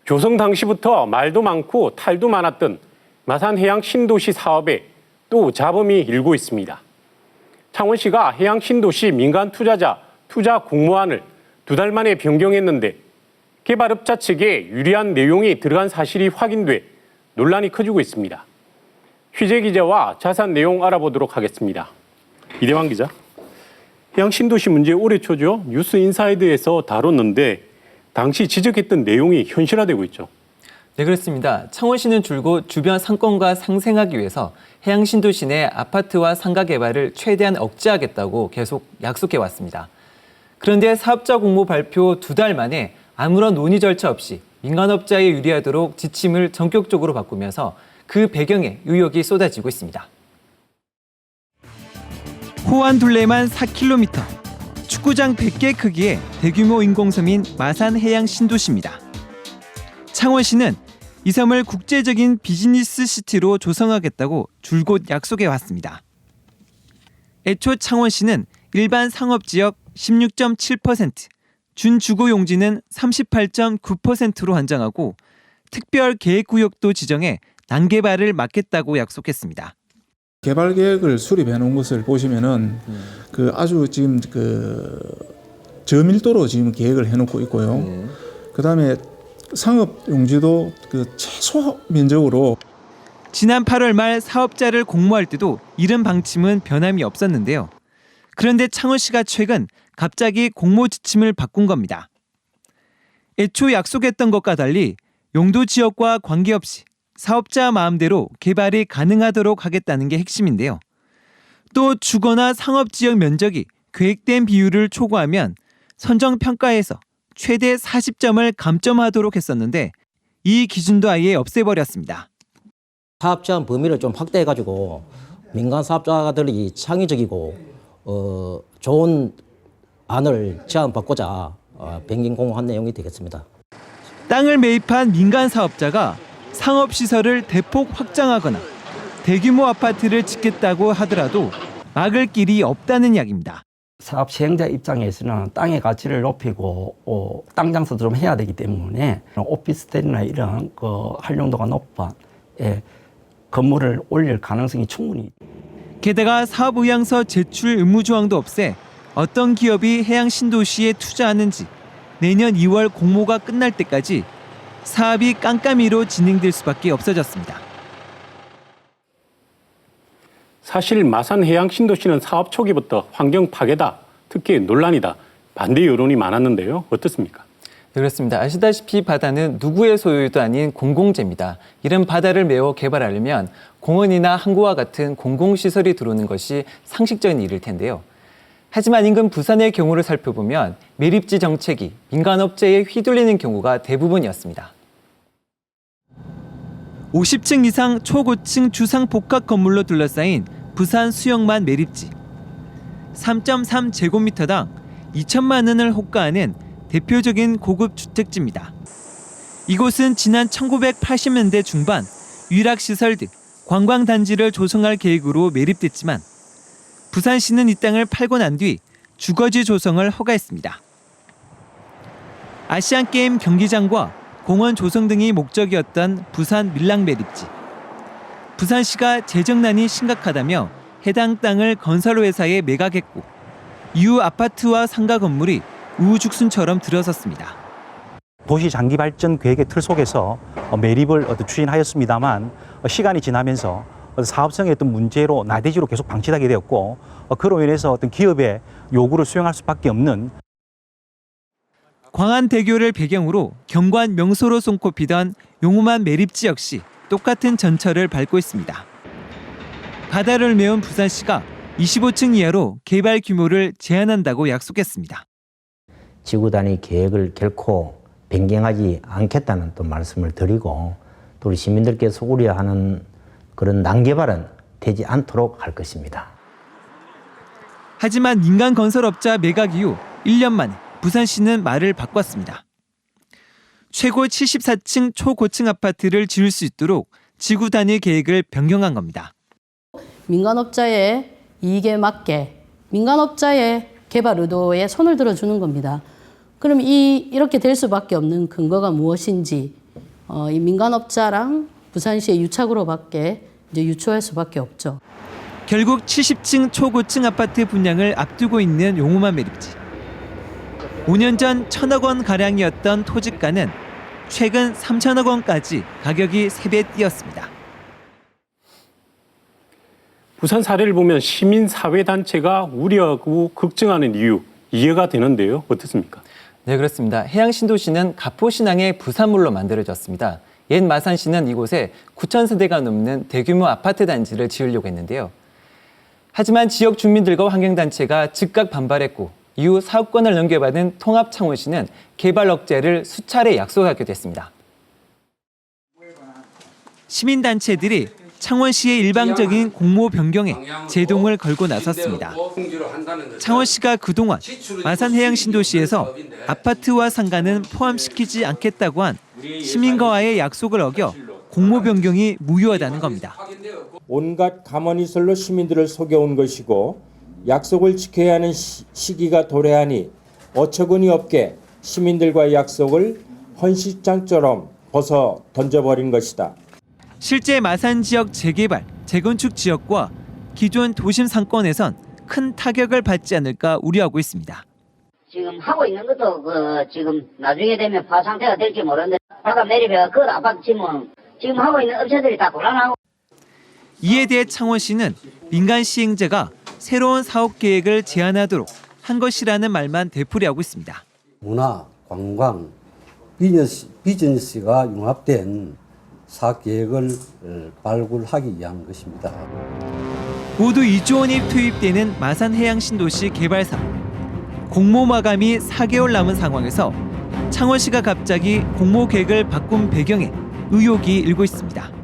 조성 당시부터 말도 많고 탈도 많았던 마산해양 신도시 사업에 또 잡음이 일고 있습니다. 창원시가 해양 신도시 민간 투자자 투자 공모안을 2달 만에 변경했는데 개발업자 측에 유리한 내용이 들어간 사실이 확인돼 논란이 커지고 있습니다. 취재 기자와 자세한 내용 알아보도록 하겠습니다. 이대환 기자. 해양 신도시 문제 올해 초죠. 뉴스 인사이드에서 다뤘는데 당시 지적했던 내용이 현실화되고 있죠. 네, 그렇습니다. 창원시는 줄곧 주변 상권과 상생하기 위해서 해양 신도시 내 아파트와 상가 개발을 최대한 억제하겠다고 계속 약속해 왔습니다. 그런데 사업자 공모 발표 2달 만에 아무런 논의 절차 없이 민간업자에 유리하도록 지침을 전격적으로 바꾸면서 그 배경에 의혹이 쏟아지고 있습니다. 호안 둘레만 4km, 축구장 100개 크기의 대규모 인공섬인 마산해양 신도시입니다. 창원시는 이 섬을 국제적인 비즈니스 시티로 조성하겠다고 줄곧 약속해 왔습니다. 애초 창원시는 일반 상업지역 16.7%, 준주거 용지는 38.9%로 한정하고 특별 계획구역도 지정해 난개발을 막겠다고 약속했습니다. 개발 계획을 수립해 놓은 것을 보시면은 아주 지금 저밀도로 지금 계획을 해놓고 있고요. 그다음에 상업 용지도 최소 면적으로. 지난 8월 말 사업자를 공모할 때도 이런 방침은 변함이 없었는데요. 그런데 창원시가 최근 갑자기 공모 지침을 바꾼 겁니다. 애초 약속했던 것과 달리 용도 지역과 관계없이 사업자 마음대로 개발이 가능하도록 하겠다는 게 핵심인데요. 또 주거나 상업지역 면적이 계획된 비율을 초과하면 선정평가에서 최대 40점을 감점하도록 했었는데 이 기준도 아예 없애버렸습니다. 사업 제한 범위를 좀 확대해가지고 민간 사업자들이 창의적이고 좋은 안을 제안받고자 변경 공모한 내용이 되겠습니다. 땅을 매입한 민간 사업자가 상업시설을 대폭 확장하거나 대규모 아파트를 짓겠다고 하더라도 막을 길이 없다는 이야기입니다. 사업 시행자 입장에서는 땅의 가치를 높이고 땅 장사도 좀 해야 되기 때문에 오피스텔이나 이런 활용도가 높은 건물을 올릴 가능성이 충분히. 게다가 사업의향서 제출 의무 조항도 없애 어떤 기업이 해양 신도시에 투자하는지 내년 2월 공모가 끝날 때까지 사업이 깜깜이로 진행될 수밖에 없어졌습니다. 사실 마산해양 신도시는 사업 초기부터 환경 파괴다, 특히 논란이다, 반대 여론이 많았는데요. 어떻습니까? 네, 그렇습니다. 아시다시피 바다는 누구의 소유도 아닌 공공재입니다. 이런 바다를 메워 개발하려면 공원이나 항구와 같은 공공시설이 들어오는 것이 상식적인 일일 텐데요. 하지만 인근 부산의 경우를 살펴보면 매립지 정책이 민간업체에 휘둘리는 경우가 대부분이었습니다. 50층 이상 초고층 주상복합 건물로 둘러싸인 부산 수영만 매립지. 3.3제곱미터당 2천만 원을 호가하는 대표적인 고급 주택지입니다. 이곳은 지난 1980년대 중반 위락시설 등 관광단지를 조성할 계획으로 매립됐지만 부산시는 이 땅을 팔고 난 뒤 주거지 조성을 허가했습니다. 아시안게임 경기장과 공원 조성 등이 목적이었던 부산 밀락 매립지. 부산시가 재정난이 심각하다며 해당 땅을 건설회사에 매각했고 이후 아파트와 상가 건물이 우후죽순처럼 들어섰습니다. 도시 장기 발전 계획의 틀 속에서 매립을 추진하였습니다만 시간이 지나면서 사업성의 어떤 문제로 나대지로 계속 방치하게 되었고 그로 인해서 어떤 기업의 요구를 수용할 수밖에 없는. 광안대교를 배경으로 경관 명소로 손꼽히던 용호만 매립지 역시 똑같은 전철을 밟고 있습니다. 바다를 메운 부산시가 25층 이하로 개발 규모를 제한한다고 약속했습니다. 지구 단위 계획을 결코 변경하지 않겠다는 또 말씀을 드리고 또 우리 시민들께서 우려하는 그런 난개발은 되지 않도록 할 것입니다. 하지만 민간 건설업자 매각 이후 1년 만에 부산시는 말을 바꿨습니다. 최고 74층 초고층 아파트를 지을 수 있도록 지구 단위 계획을 변경한 겁니다. 민간업자의 이익에 맞게 민간업자의 개발 의도에 손을 들어주는 겁니다. 그럼 이렇게 될 수밖에 없는 근거가 무엇인지 이 민간업자랑 부산시의 유착으로밖에 이제 유초할 수밖에 없죠. 결국 70층 초고층 아파트 분양을 앞두고 있는 용호만 매립지. 5년 전 1,000억 원 가량이었던 토지가는 최근 3,000억 원까지 가격이 3배 뛰었습니다. 부산 사례를 보면 시민사회단체가 우려하고 걱정하는 이유 이해가 되는데요. 어떻습니까? 네, 그렇습니다. 해양신도시는 가포신항의 부산물로 만들어졌습니다. 옛 마산시는 이곳에 9,000세대가 넘는 대규모 아파트 단지를 지으려고 했는데요. 하지만 지역 주민들과 환경단체가 즉각 반발했고 이후 사업권을 넘겨받은 통합창원시는 개발 억제를 수차례 약속하게 됐습니다. 시민단체들이 창원시의 일방적인 공모 변경에 제동을 걸고 나섰습니다. 창원시가 그동안 마산해양신도시에서 아파트와 상가는 포함시키지 않겠다고 한 시민과의 약속을 어겨 공모 변경이 무효하다는 겁니다. 온갖 감언이설로 시민들을 속여온 것이고 약속을 지켜야 하는 시기가 도래하니 어처구니 없게 시민들과의 약속을 헌시장처럼 벗어 던져버린 것이다. 실제 마산 지역 재개발, 재건축 지역과 기존 도심 상권에선 큰 타격을 받지 않을까 우려하고 있습니다. 지금 하고 있는 것도 지금 나중에 되면 파상태가 될지 모르는데 바다 매립해가 그 아파트 지면 지금 하고 있는 업체들이 다 곤란하고. 이에 대해 창원시는 민간 시행자가 새로운 사업 계획을 제안하도록 한 것이라는 말만 되풀이하고 있습니다. 문화, 관광, 비즈니스가 융합된 사업 계획을 발굴하기 위한 것입니다. 모두 2조 원이 투입되는 마산해양신도시 개발 사업. 공모 마감이 4개월 남은 상황에서 창원시가 갑자기 공모 계획을 바꾼 배경에 의혹이 일고 있습니다.